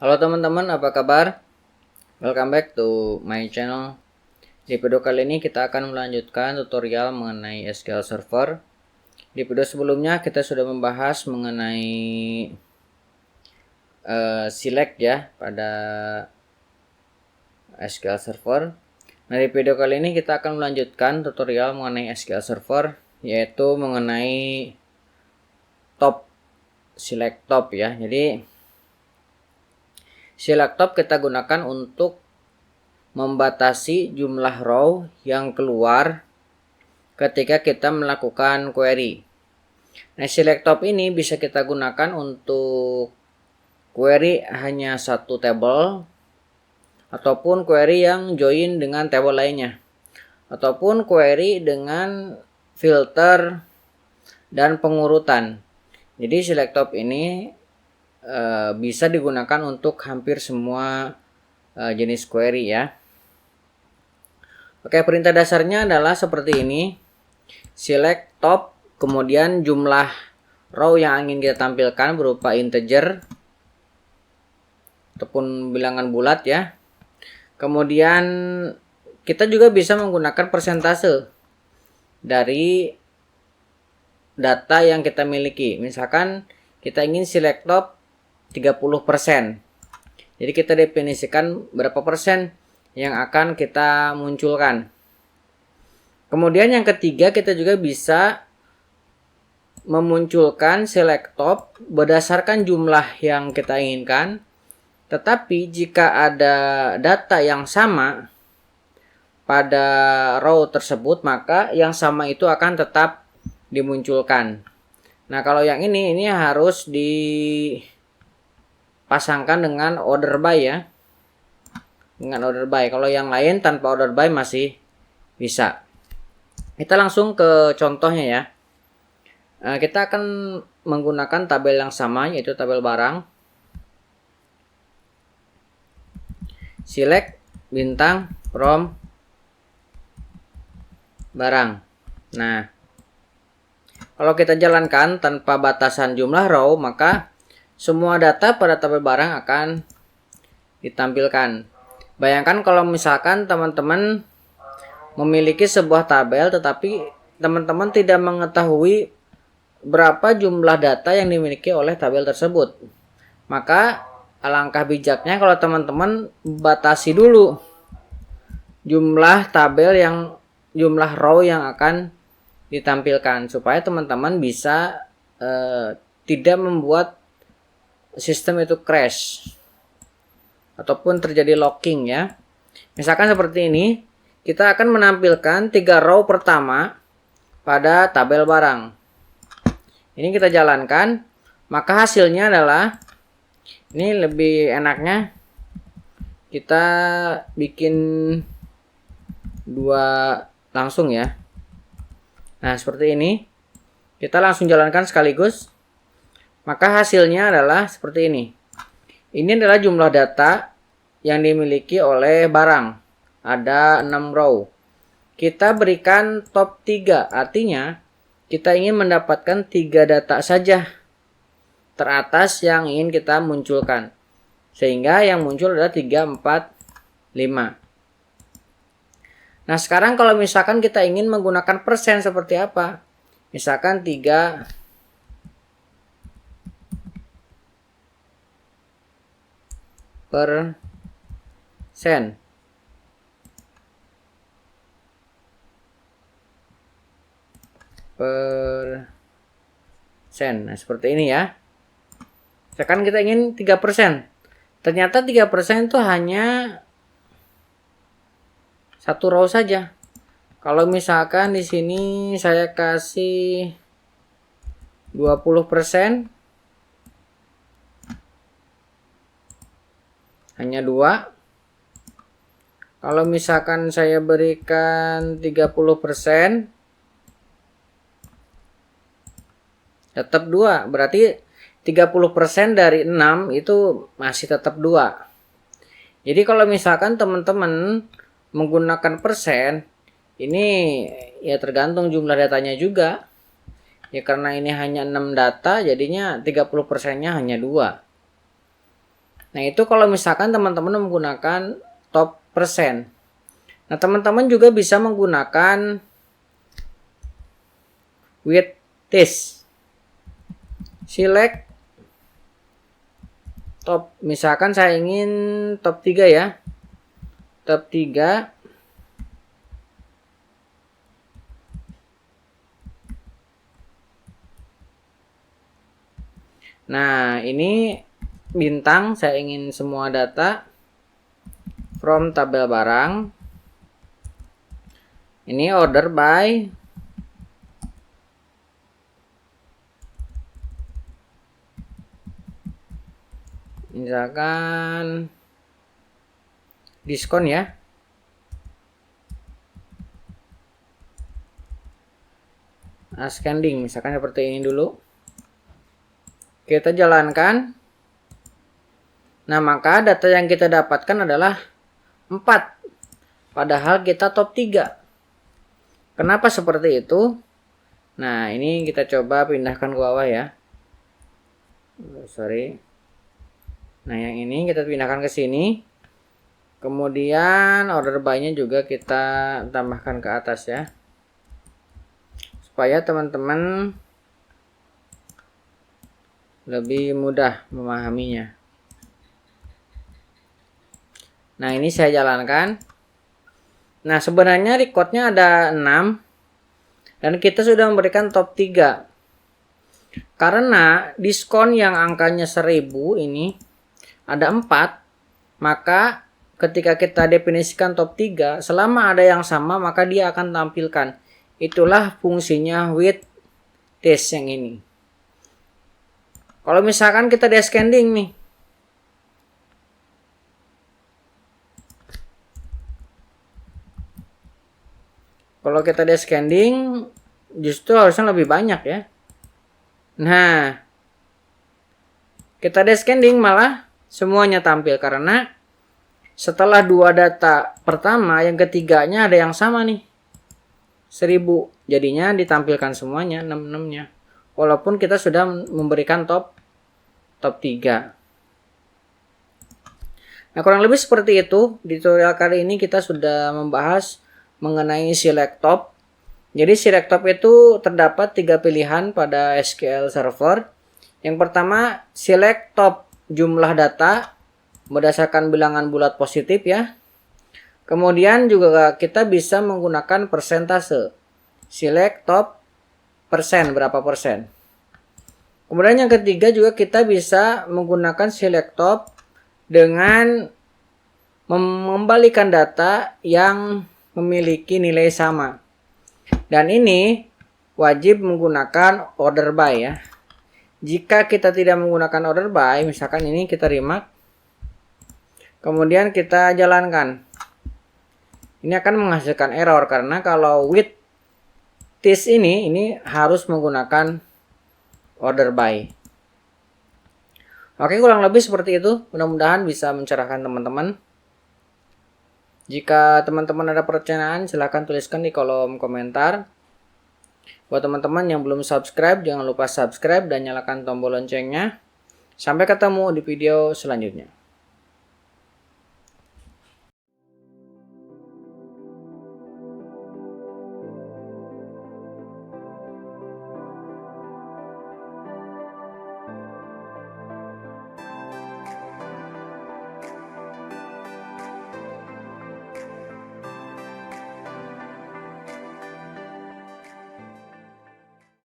Halo teman-teman, apa kabar? Welcome back to my channel. Di video kali ini kita akan melanjutkan tutorial mengenai SQL Server. Di video sebelumnya kita sudah membahas mengenai select ya pada SQL Server. Nah, di video kali ini kita akan melanjutkan tutorial mengenai SQL Server, yaitu mengenai top, select top ya. Jadi select top kita gunakan untuk membatasi jumlah row yang keluar ketika kita melakukan query. Nah, select top ini bisa kita gunakan untuk query hanya satu table, ataupun query yang join dengan table lainnya, ataupun query dengan filter dan pengurutan. Jadi select top ini bisa digunakan untuk hampir semua jenis query ya. Oke, perintah dasarnya adalah seperti ini. Select top, kemudian jumlah row yang ingin kita tampilkan berupa integer ataupun bilangan bulat ya. Kemudian kita juga bisa menggunakan persentase dari data yang kita miliki. Misalkan kita ingin select top 30%. Jadi kita definisikan berapa persen yang akan kita munculkan. Kemudian yang ketiga, kita juga bisa memunculkan select top berdasarkan jumlah yang kita inginkan. Tetapi jika ada data yang sama pada row tersebut, maka yang sama itu akan tetap dimunculkan. Nah, kalau yang ini harus dipasangkan dengan order by ya. Dengan order by. Kalau yang lain tanpa order by masih bisa. Kita langsung ke contohnya ya. Kita akan menggunakan tabel yang sama, yaitu tabel barang. Select bintang from barang. Nah, kalau kita jalankan tanpa batasan jumlah row, maka semua data pada tabel barang akan ditampilkan. Bayangkan kalau misalkan teman-teman memiliki sebuah tabel, tetapi teman-teman tidak mengetahui berapa jumlah data yang dimiliki oleh tabel tersebut. Maka alangkah bijaknya kalau teman-teman batasi dulu jumlah row yang akan ditampilkan, supaya teman-teman bisa tidak membuat sistem itu crash ataupun terjadi locking ya. Misalkan seperti ini, kita akan menampilkan 3 row pertama pada tabel barang. Ini kita jalankan, maka hasilnya adalah, ini lebih enaknya kita bikin 2 langsung ya. Nah, seperti ini. Kita langsung jalankan sekaligus. Maka hasilnya adalah seperti ini. Ini adalah jumlah data yang dimiliki oleh barang. Ada 6 row. Kita berikan top 3. Artinya kita ingin mendapatkan 3 data saja teratas yang ingin kita munculkan. Sehingga yang muncul adalah 3, 4, 5. Nah, sekarang kalau misalkan kita ingin menggunakan persen seperti apa? Misalkan 3 persen. Nah, seperti ini ya. Misalkan kita ingin 3%. Ternyata 3% itu hanya satu row saja. Kalau misalkan di sini saya kasih 20%, hanya 2. Kalau misalkan saya berikan 30%, tetap 2. Berarti 30% dari 6 itu masih tetap 2. Jadi kalau misalkan teman-teman menggunakan persen, ini ya tergantung jumlah datanya juga. Ya karena ini hanya 6 data, jadinya 30%-nya hanya 2. Nah, itu kalau misalkan teman-teman menggunakan top persen. Nah, teman-teman juga bisa menggunakan with this. Select top, misalkan saya ingin top 3 ya. Top 3. Nah, ini bintang, saya ingin semua data from tabel barang. Ini order by misalkan diskon ya. Ascending misalkan seperti ini dulu. Kita jalankan. Nah, maka data yang kita dapatkan adalah 4. Padahal kita top 3. Kenapa seperti itu? Nah, ini kita coba pindahkan ke bawah ya. Sorry. Nah, yang ini kita pindahkan ke sini. Kemudian order by-nya juga kita tambahkan ke atas ya. Supaya teman-teman lebih mudah memahaminya. Nah, ini saya jalankan. Nah, sebenarnya recordnya ada 6. Dan kita sudah memberikan top 3. Karena diskon yang angkanya 1000 ini ada 4. Maka ketika kita definisikan top 3, selama ada yang sama maka dia akan tampilkan. Itulah fungsinya with this yang ini. Kalau misalkan kita descending nih. Kalau kita descending justru harusnya lebih banyak ya. Nah, kita descending malah semuanya tampil karena setelah 2 data pertama, yang ketiganya ada yang sama nih. 1000. Jadinya ditampilkan semuanya 66-nya. Walaupun kita sudah memberikan top 3. Nah, kurang lebih seperti itu. Di tutorial kali ini kita sudah membahas mengenai select top. Jadi select top itu terdapat 3 pilihan pada SQL Server. Yang pertama, select top jumlah data berdasarkan bilangan bulat positif ya. Kemudian juga kita bisa menggunakan persentase. Select top persen, berapa persen. Kemudian yang ketiga juga kita bisa menggunakan select top dengan mengembalikan data yang memiliki nilai sama. Dan ini wajib menggunakan order by ya. Jika kita tidak menggunakan order by, misalkan ini kita remark, kemudian kita jalankan. Ini akan menghasilkan error karena kalau with this ini harus menggunakan order by. Oke, kurang lebih seperti itu. Mudah-mudahan bisa mencerahkan teman-teman. Jika teman-teman ada pertanyaan, silahkan tuliskan di kolom komentar. Buat teman-teman yang belum subscribe, jangan lupa subscribe dan nyalakan tombol loncengnya. Sampai ketemu di video selanjutnya.